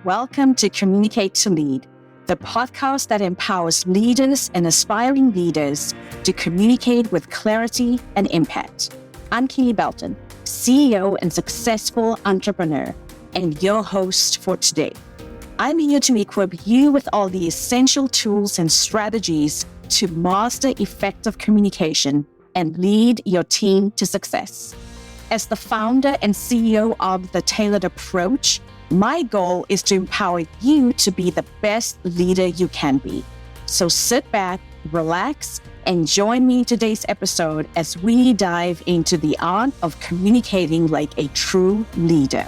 welcome to Communicate to Lead, the podcast that empowers leaders and aspiring leaders to communicate with clarity and impact. I'm Keely Belton, CEO and successful entrepreneur, and your host for today. I'm here to equip you with all the essential tools and strategies to master effective communication and lead your team to success. As the founder and CEO of The Tailored Approach, my goal is to empower you to be the best leader you can be. So sit back, relax, and join me in today's episode as we dive into the art of communicating like a true leader.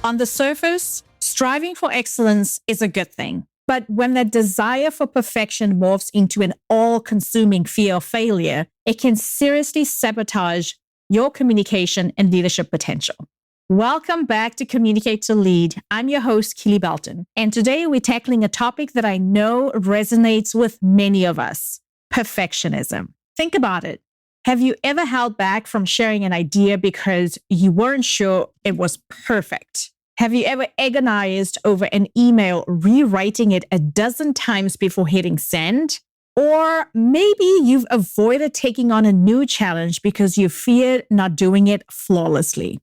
On the surface, striving for excellence is a good thing. But when the desire for perfection morphs into an all-consuming fear of failure, it can seriously sabotage your communication and leadership potential. Welcome back to Communicate to Lead. I'm your host, Keely Belton. And today we're tackling a topic that I know resonates with many of us: perfectionism. Think about it. Have you ever held back from sharing an idea because you weren't sure it was perfect? Have you ever agonized over an email, rewriting it a dozen times before hitting send? Or maybe you've avoided taking on a new challenge because you feared not doing it flawlessly.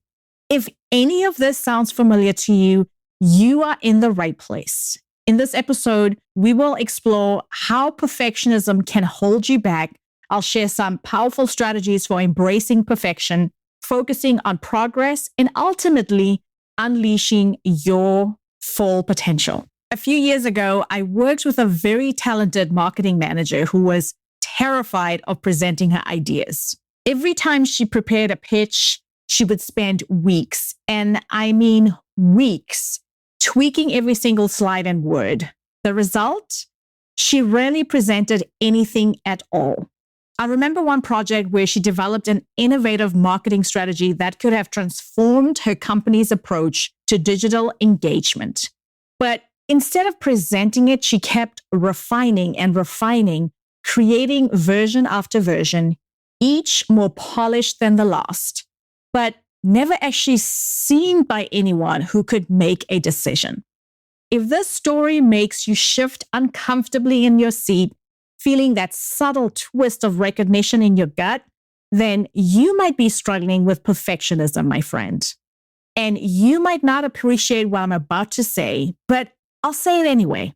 If any of this sounds familiar to you, you are in the right place. In this episode, we will explore how perfectionism can hold you back. I'll share some powerful strategies for embracing perfection, focusing on progress, and ultimately unleashing your full potential. A few years ago, I worked with a very talented marketing manager who was terrified of presenting her ideas. Every time she prepared a pitch, she would spend weeks, and I mean weeks, tweaking every single slide and word. The result? She rarely presented anything at all. I remember one project where she developed an innovative marketing strategy that could have transformed her company's approach to digital engagement. But instead of presenting it, she kept refining and refining, creating version after version, each more polished than the last, but never actually seen by anyone who could make a decision. If this story makes you shift uncomfortably in your seat, feeling that subtle twist of recognition in your gut, then you might be struggling with perfectionism, my friend. And you might not appreciate what I'm about to say, but I'll say it anyway.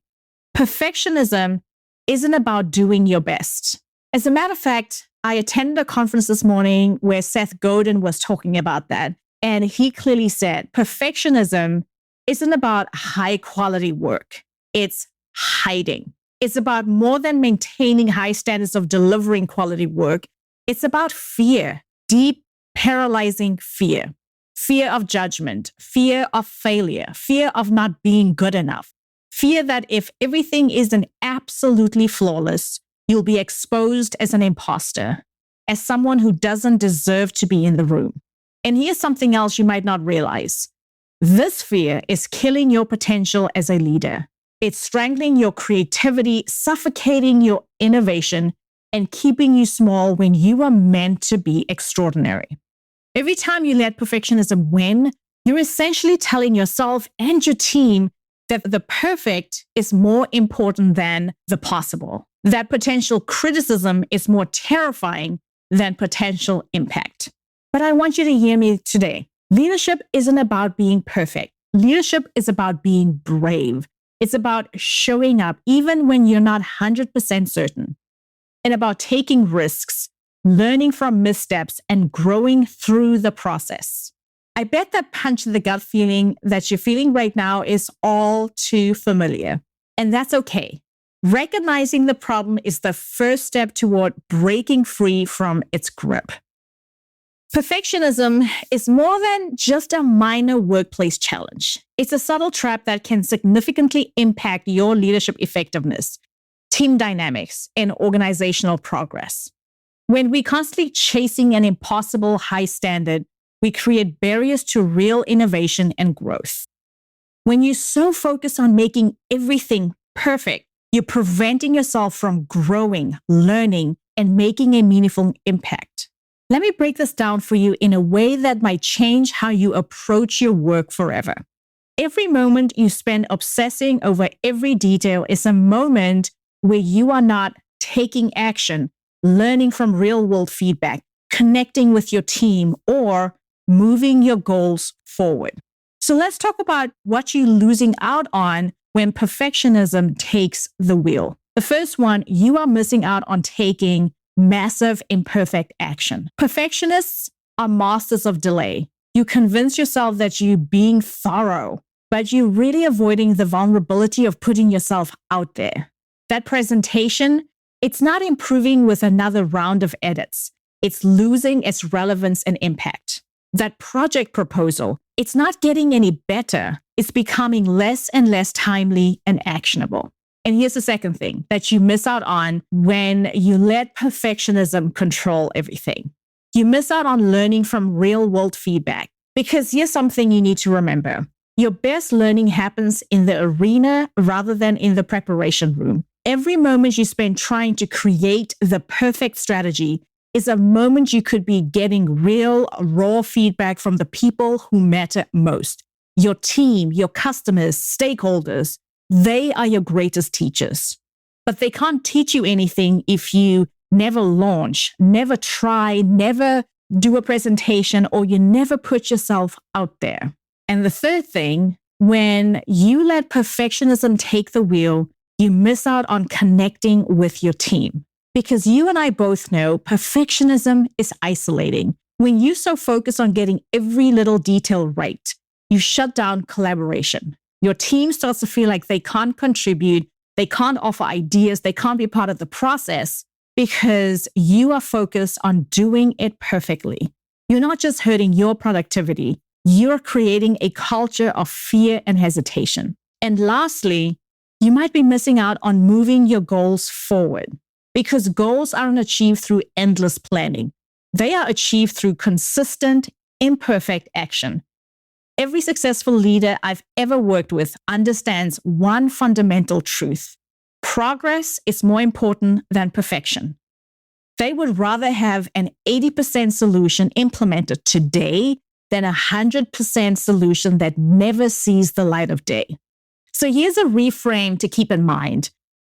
Perfectionism isn't about doing your best. As a matter of fact, I attended a conference this morning where Seth Godin was talking about that. And he clearly said, perfectionism isn't about high quality work. It's hiding. It's about more than maintaining high standards of delivering quality work. It's about fear, deep, paralyzing fear. Fear of judgment, fear of failure, fear of not being good enough. Fear that if everything isn't absolutely flawless, you'll be exposed as an imposter, as someone who doesn't deserve to be in the room. And here's something else you might not realize. This fear is killing your potential as a leader. It's strangling your creativity, suffocating your innovation, and keeping you small when you are meant to be extraordinary. Every time you let perfectionism win, you're essentially telling yourself and your team that the perfect is more important than the possible, that potential criticism is more terrifying than potential impact. But I want you to hear me today. Leadership isn't about being perfect. Leadership is about being brave. It's about showing up even when you're not 100% certain, and about taking risks, learning from missteps, and growing through the process. I bet that punch in the gut feeling that you're feeling right now is all too familiar, and that's okay. Recognizing the problem is the first step toward breaking free from its grip. Perfectionism is more than just a minor workplace challenge. It's a subtle trap that can significantly impact your leadership effectiveness, team dynamics, and organizational progress. When we're constantly chasing an impossible high standard, we create barriers to real innovation and growth. When you're so focused on making everything perfect, you're preventing yourself from growing, learning, and making a meaningful impact. Let me break this down for you in a way that might change how you approach your work forever. Every moment you spend obsessing over every detail is a moment where you are not taking action, learning from real-world feedback, connecting with your team, or moving your goals forward. So let's talk about what you're losing out on when perfectionism takes the wheel. The first one, you are missing out on taking massive imperfect action. Perfectionists are masters of delay. You convince yourself that you're being thorough, but you're really avoiding the vulnerability of putting yourself out there. That presentation, it's not improving with another round of edits. It's losing its relevance and impact. That project proposal, it's not getting any better. It's becoming less and less timely and actionable. And here's the second thing that you miss out on when you let perfectionism control everything. You miss out on learning from real-world feedback. Because here's something you need to remember. Your best learning happens in the arena rather than in the preparation room. Every moment you spend trying to create the perfect strategy is a moment you could be getting real, raw feedback from the people who matter most. Your team, your customers, stakeholders, they are your greatest teachers. But they can't teach you anything if you never launch, never try, never do a presentation, or you never put yourself out there. And the third thing, when you let perfectionism take the wheel, you miss out on connecting with your team. Because you and I both know perfectionism is isolating. When you so focus on getting every little detail right, you shut down collaboration. Your team starts to feel like they can't contribute, they can't offer ideas, they can't be part of the process because you are focused on doing it perfectly. You're not just hurting your productivity, you're creating a culture of fear and hesitation. And lastly, you might be missing out on moving your goals forward because goals aren't achieved through endless planning. They are achieved through consistent, imperfect action. Every successful leader I've ever worked with understands one fundamental truth. Progress is more important than perfection. They would rather have an 80% solution implemented today than a 100% solution that never sees the light of day. So here's a reframe to keep in mind.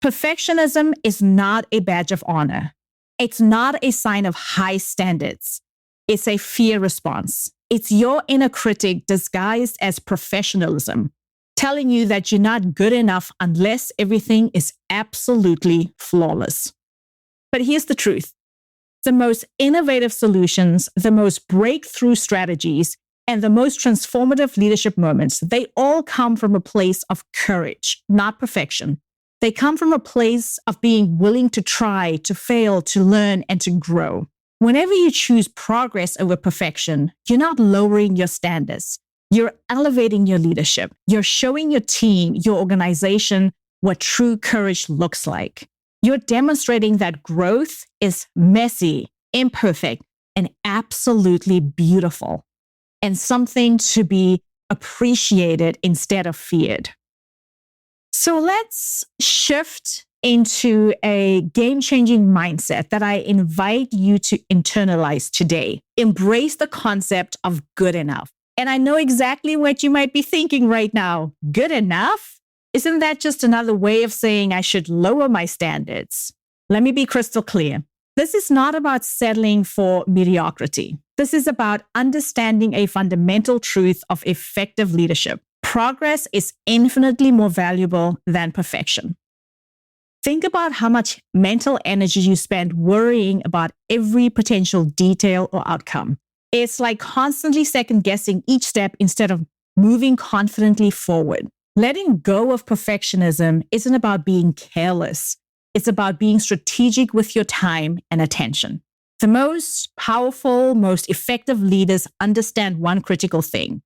Perfectionism is not a badge of honor. It's not a sign of high standards. It's a fear response. It's your inner critic disguised as professionalism, telling you that you're not good enough unless everything is absolutely flawless. But here's the truth. The most innovative solutions, the most breakthrough strategies, and the most transformative leadership moments, they all come from a place of courage, not perfection. They come from a place of being willing to try, to fail, to learn, and to grow. Whenever you choose progress over perfection, you're not lowering your standards. You're elevating your leadership. You're showing your team, your organization, what true courage looks like. You're demonstrating that growth is messy, imperfect, and absolutely beautiful, and something to be appreciated instead of feared. So let's shift into a game-changing mindset that I invite you to internalize today. Embrace the concept of good enough. And I know exactly what you might be thinking right now. Good enough? Isn't that just another way of saying I should lower my standards? Let me be crystal clear. This is not about settling for mediocrity. This is about understanding a fundamental truth of effective leadership. Progress is infinitely more valuable than perfection. Think about how much mental energy you spend worrying about every potential detail or outcome. It's like constantly second-guessing each step instead of moving confidently forward. Letting go of perfectionism isn't about being careless. It's about being strategic with your time and attention. The most powerful, most effective leaders understand one critical thing.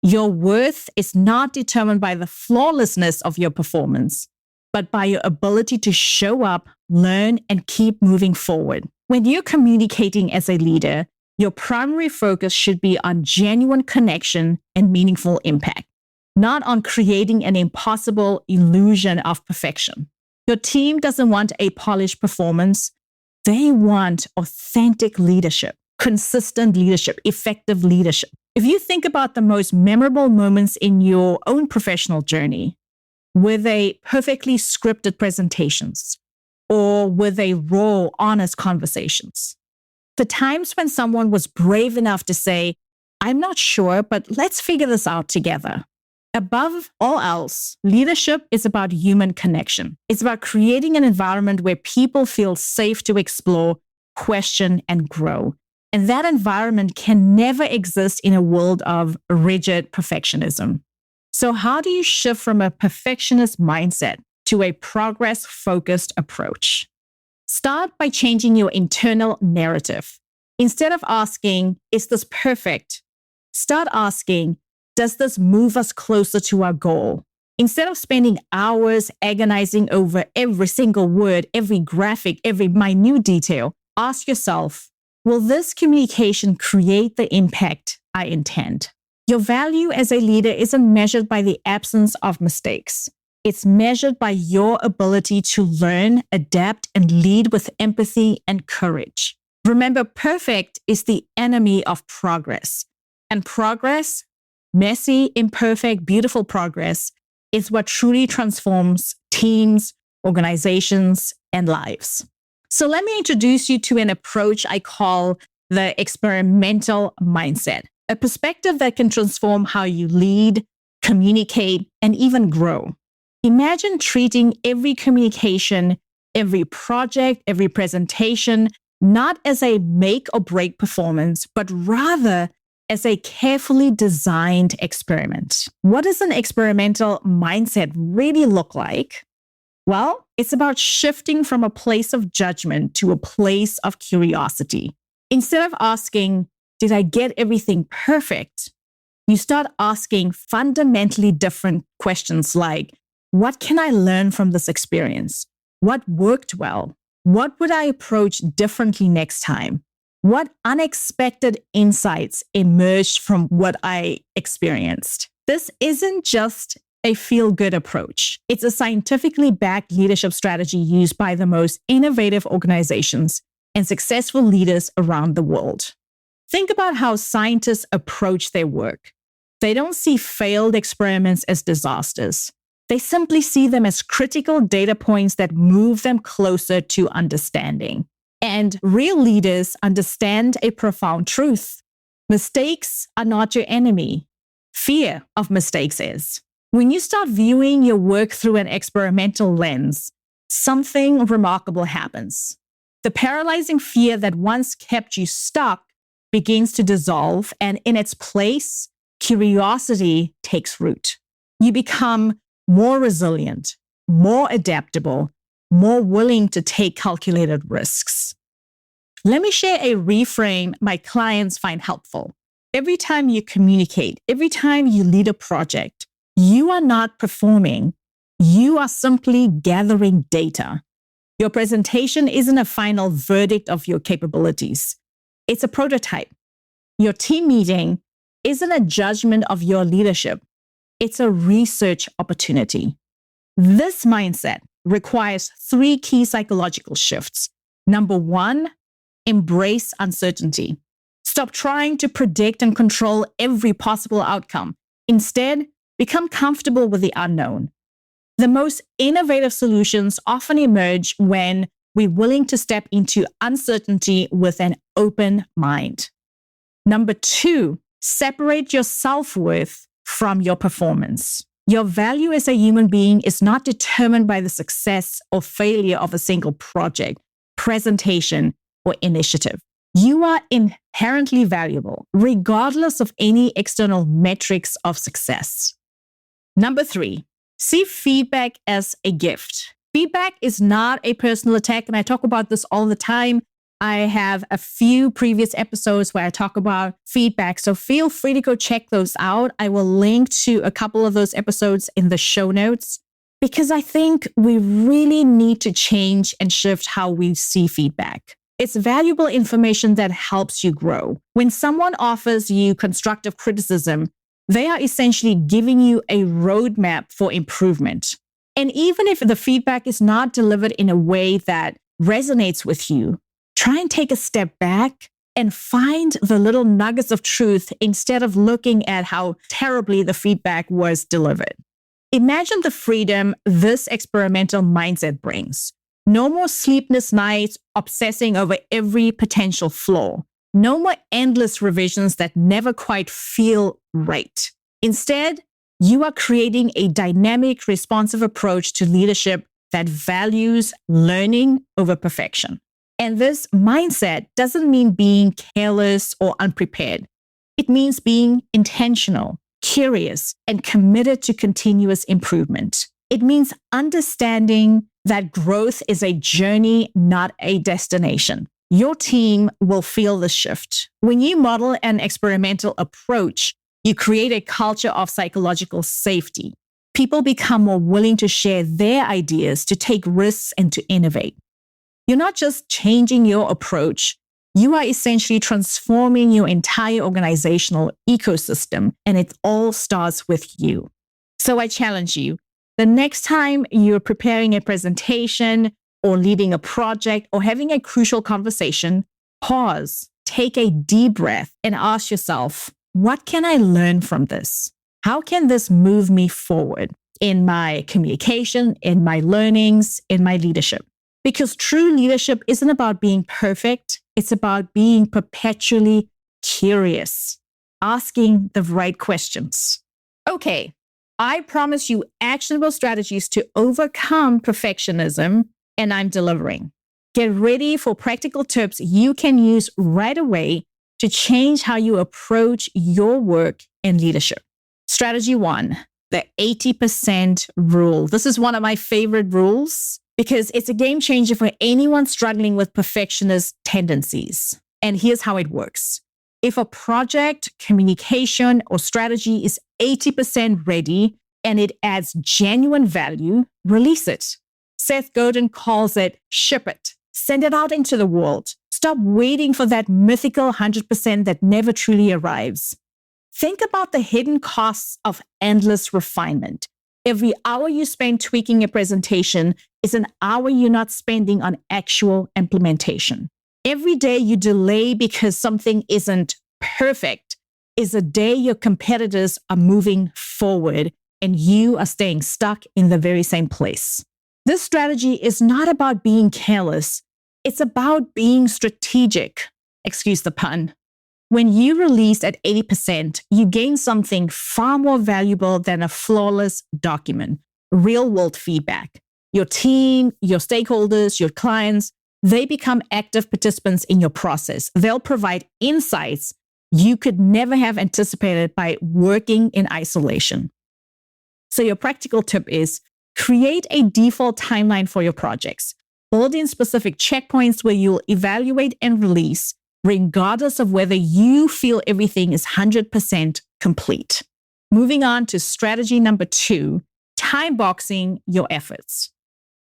Your worth is not determined by the flawlessness of your performance, but by your ability to show up, learn, and keep moving forward. When you're communicating as a leader, your primary focus should be on genuine connection and meaningful impact, not on creating an impossible illusion of perfection. Your team doesn't want a polished performance. They want authentic leadership. consistent leadership, effective leadership. If you think about the most memorable moments in your own professional journey, were they perfectly scripted presentations or were they raw, honest conversations? The times when someone was brave enough to say, I'm not sure, but let's figure this out together. Above all else, leadership is about human connection. It's about creating an environment where people feel safe to explore, question, and grow. And that environment can never exist in a world of rigid perfectionism. So how do you shift from a perfectionist mindset to a progress-focused approach? Start by changing your internal narrative. Instead of asking, is this perfect? Start asking, does this move us closer to our goal? Instead of spending hours agonizing over every single word, every graphic, every minute detail, ask yourself, will this communication create the impact I intend? Your value as a leader isn't measured by the absence of mistakes. It's measured by your ability to learn, adapt, and lead with empathy and courage. Remember, perfect is the enemy of progress. And progress, messy, imperfect, beautiful progress, is what truly transforms teams, organizations, and lives. So let me introduce you to an approach I call the experimental mindset, a perspective that can transform how you lead, communicate, and even grow. Imagine treating every communication, every project, every presentation, not as a make or break performance, but rather as a carefully designed experiment. What does an experimental mindset really look like? Well, it's about shifting from a place of judgment to a place of curiosity. Instead of asking, did I get everything perfect? You start asking fundamentally different questions like, what can I learn from this experience? What worked well? What would I approach differently next time? What unexpected insights emerged from what I experienced? This isn't just a feel-good approach. It's a scientifically backed leadership strategy used by the most innovative organizations and successful leaders around the world. Think about how scientists approach their work. They don't see failed experiments as disasters. They simply see them as critical data points that move them closer to understanding. And real leaders understand a profound truth. Mistakes are not your enemy. Fear of mistakes is. When you start viewing your work through an experimental lens, something remarkable happens. The paralyzing fear that once kept you stuck begins to dissolve, and in its place, curiosity takes root. You become more resilient, more adaptable, more willing to take calculated risks. Let me share a reframe my clients find helpful. Every time you communicate, every time you lead a project, you are not performing. You are simply gathering data. Your presentation isn't a final verdict of your capabilities. It's a prototype. Your team meeting isn't a judgment of your leadership. It's a research opportunity. This mindset requires 3 key psychological shifts. Number 1, embrace uncertainty. Stop trying to predict and control every possible outcome. Instead, become comfortable with the unknown. The most innovative solutions often emerge when we're willing to step into uncertainty with an open mind. Number 2, separate your self-worth from your performance. Your value as a human being is not determined by the success or failure of a single project, presentation, or initiative. You are inherently valuable, regardless of any external metrics of success. Number 3, see feedback as a gift. Feedback is not a personal attack, and I talk about this all the time. I have a few previous episodes where I talk about feedback, so feel free to go check those out. I will link to a couple of those episodes in the show notes because I think we really need to change and shift how we see feedback. It's valuable information that helps you grow. When someone offers you constructive criticism, they are essentially giving you a roadmap for improvement. And even if the feedback is not delivered in a way that resonates with you, try and take a step back and find the little nuggets of truth instead of looking at how terribly the feedback was delivered. Imagine the freedom this experimental mindset brings. No more sleepless nights obsessing over every potential flaw. No more endless revisions that never quite feel right. Instead, you are creating a dynamic, responsive approach to leadership that values learning over perfection. And this mindset doesn't mean being careless or unprepared. It means being intentional, curious, and committed to continuous improvement. It means understanding that growth is a journey, not a destination. Your team will feel the shift. When you model an experimental approach, you create a culture of psychological safety. People become more willing to share their ideas, to take risks, and to innovate. You're not just changing your approach, you are essentially transforming your entire organizational ecosystem, and it all starts with you. So I challenge you, the next time you're preparing a presentation or leading a project or having a crucial conversation, pause, take a deep breath, and ask yourself, what can I learn from this? How can this move me forward in my communication, in my learnings, in my leadership? Because true leadership isn't about being perfect. It's about being perpetually curious, asking the right questions. Okay, I promise you actionable strategies to overcome perfectionism, and I'm delivering. Get ready for practical tips you can use right away to change how you approach your work and leadership. Strategy 1, the 80% rule. This is one of my favorite rules because it's a game changer for anyone struggling with perfectionist tendencies. And here's how it works. If a project, communication, or strategy is 80% ready and it adds genuine value, release it. Seth Godin calls it ship it. Send it out into the world. Stop waiting for that mythical 100% that never truly arrives. Think about the hidden costs of endless refinement. Every hour you spend tweaking a presentation is an hour you're not spending on actual implementation. Every day you delay because something isn't perfect is a day your competitors are moving forward and you are staying stuck in the very same place. This strategy is not about being careless. It's about being strategic. Excuse the pun. When you release at 80%, you gain something far more valuable than a flawless document, real-world feedback. Your team, your stakeholders, your clients, they become active participants in your process. They'll provide insights you could never have anticipated by working in isolation. So your practical tip is create a default timeline for your projects. Build in specific checkpoints where you'll evaluate and release, regardless of whether you feel everything is 100% complete. Moving on to strategy number 2, time boxing your efforts.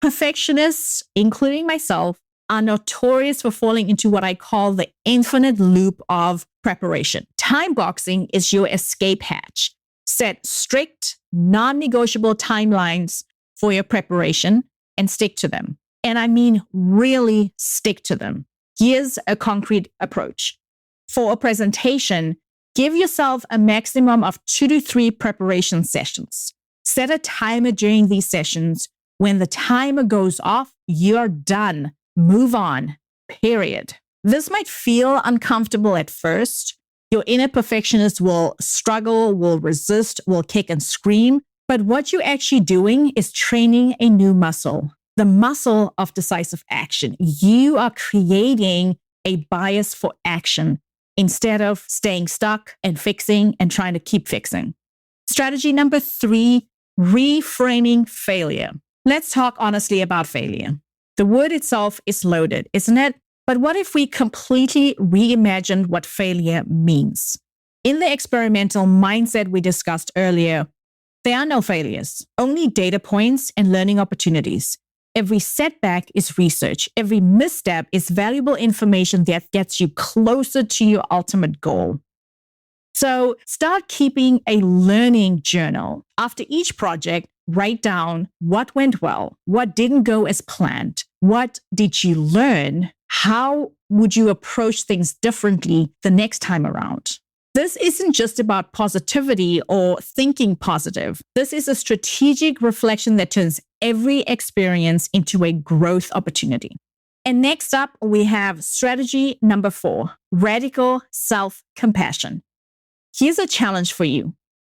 Perfectionists, including myself, are notorious for falling into what I call the infinite loop of preparation. Time boxing is your escape hatch. Set strict, non-negotiable timelines for your preparation and stick to them. And I mean really stick to them. Here's a concrete approach. For a presentation, give yourself a maximum of 2 to 3 preparation sessions. Set a timer during these sessions. When the timer goes off, you're done. Move on, period. This might feel uncomfortable at first. Your inner perfectionist will struggle, will resist, will kick and scream. But what you're actually doing is training a new muscle. The muscle of decisive action. You are creating a bias for action instead of staying stuck and fixing and trying to keep fixing. Strategy number 3, reframing failure. Let's talk honestly about failure. The word itself is loaded, isn't it? But what if we completely reimagined what failure means? In the experimental mindset we discussed earlier, there are no failures, only data points and learning opportunities. Every setback is research. Every misstep is valuable information that gets you closer to your ultimate goal. So start keeping a learning journal. After each project, write down what went well, what didn't go as planned, what did you learn, how would you approach things differently the next time around. This isn't just about positivity or thinking positive. This is a strategic reflection that turns every experience into a growth opportunity. And next up, we have strategy number 4, radical self-compassion. Here's a challenge for you.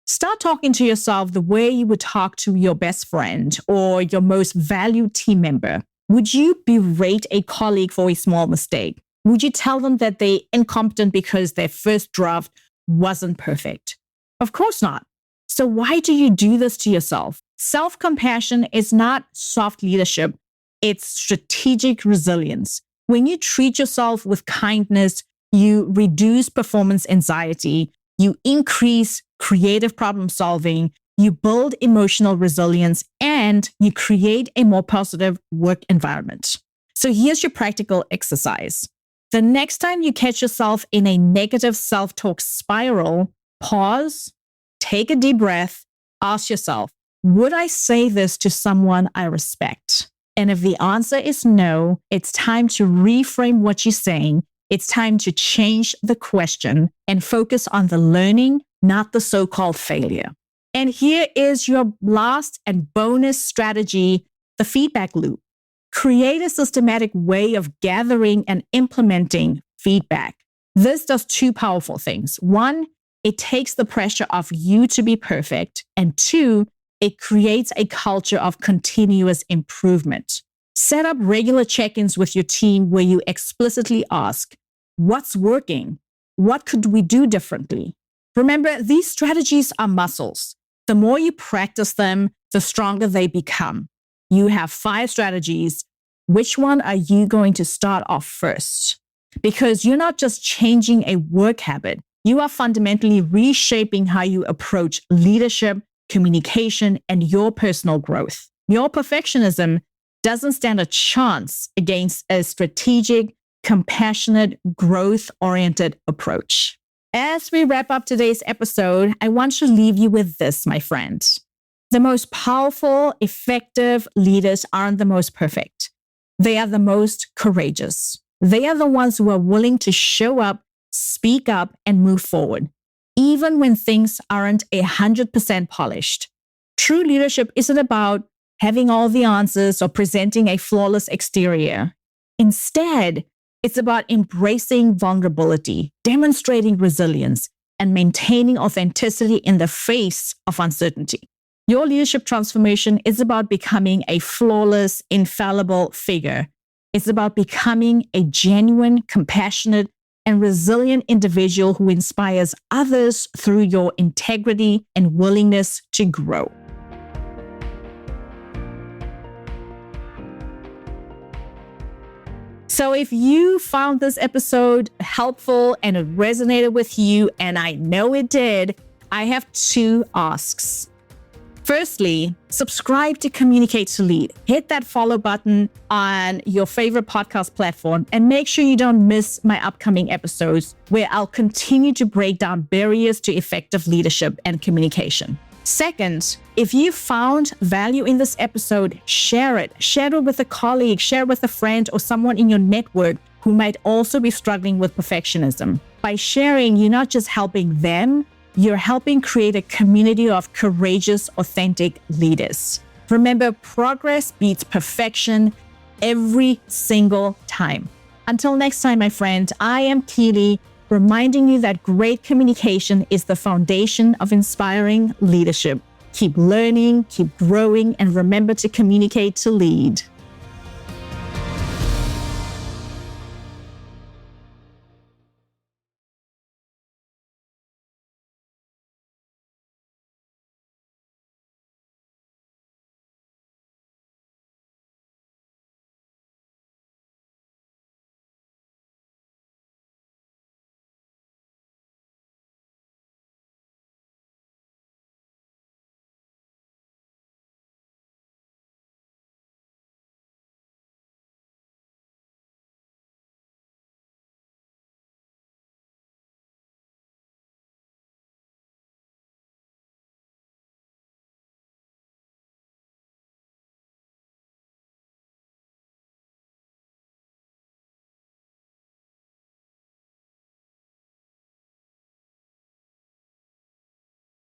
Start talking to yourself the way you would talk to your best friend or your most valued team member. Would you berate a colleague for a small mistake? Would you tell them that they're incompetent because their first draft wasn't perfect? Of course not. So why do you do this to yourself? Self-compassion is not soft leadership. It's strategic resilience. When you treat yourself with kindness, you reduce performance anxiety, you increase creative problem solving, you build emotional resilience, and you create a more positive work environment. So here's your practical exercise. The next time you catch yourself in a negative self-talk spiral, pause, take a deep breath, ask yourself, would I say this to someone I respect? And if the answer is no, it's time to reframe what you're saying. It's time to change the question and focus on the learning, not the so-called failure. And here is your last and bonus strategy, the feedback loop. Create a systematic way of gathering and implementing feedback. This does 2 powerful things. 1, it takes the pressure off you to be perfect. And 2, it creates a culture of continuous improvement. Set up regular check-ins with your team where you explicitly ask, what's working? What could we do differently? Remember, these strategies are muscles. The more you practice them, the stronger they become. You have 5 strategies. Which one are you going to start off first? Because you're not just changing a work habit. You are fundamentally reshaping how you approach leadership, communication, and your personal growth. Your perfectionism doesn't stand a chance against a strategic, compassionate, growth-oriented approach. As we wrap up today's episode, I want to leave you with this, my friends. The most powerful, effective leaders aren't the most perfect. They are the most courageous. They are the ones who are willing to show up, speak up, and move forward, even when things aren't 100% polished. True leadership isn't about having all the answers or presenting a flawless exterior. Instead, it's about embracing vulnerability, demonstrating resilience, and maintaining authenticity in the face of uncertainty. Your leadership transformation is about becoming a flawless, infallible figure. It's about becoming a genuine, compassionate, and resilient individual who inspires others through your integrity and willingness to grow. So if you found this episode helpful and it resonated with you, and I know it did, I have 2 asks. Firstly, subscribe to Communicate to Lead. Hit that follow button on your favorite podcast platform and make sure you don't miss my upcoming episodes where I'll continue to break down barriers to effective leadership and communication. Second, if you found value in this episode, share it. Share it with a colleague, share it with a friend or someone in your network who might also be struggling with perfectionism. By sharing, you're not just helping them, you're helping create a community of courageous, authentic leaders. Remember, progress beats perfection every single time. Until next time, my friend, I am Keely, reminding you that great communication is the foundation of inspiring leadership. Keep learning, keep growing, and remember to communicate to lead.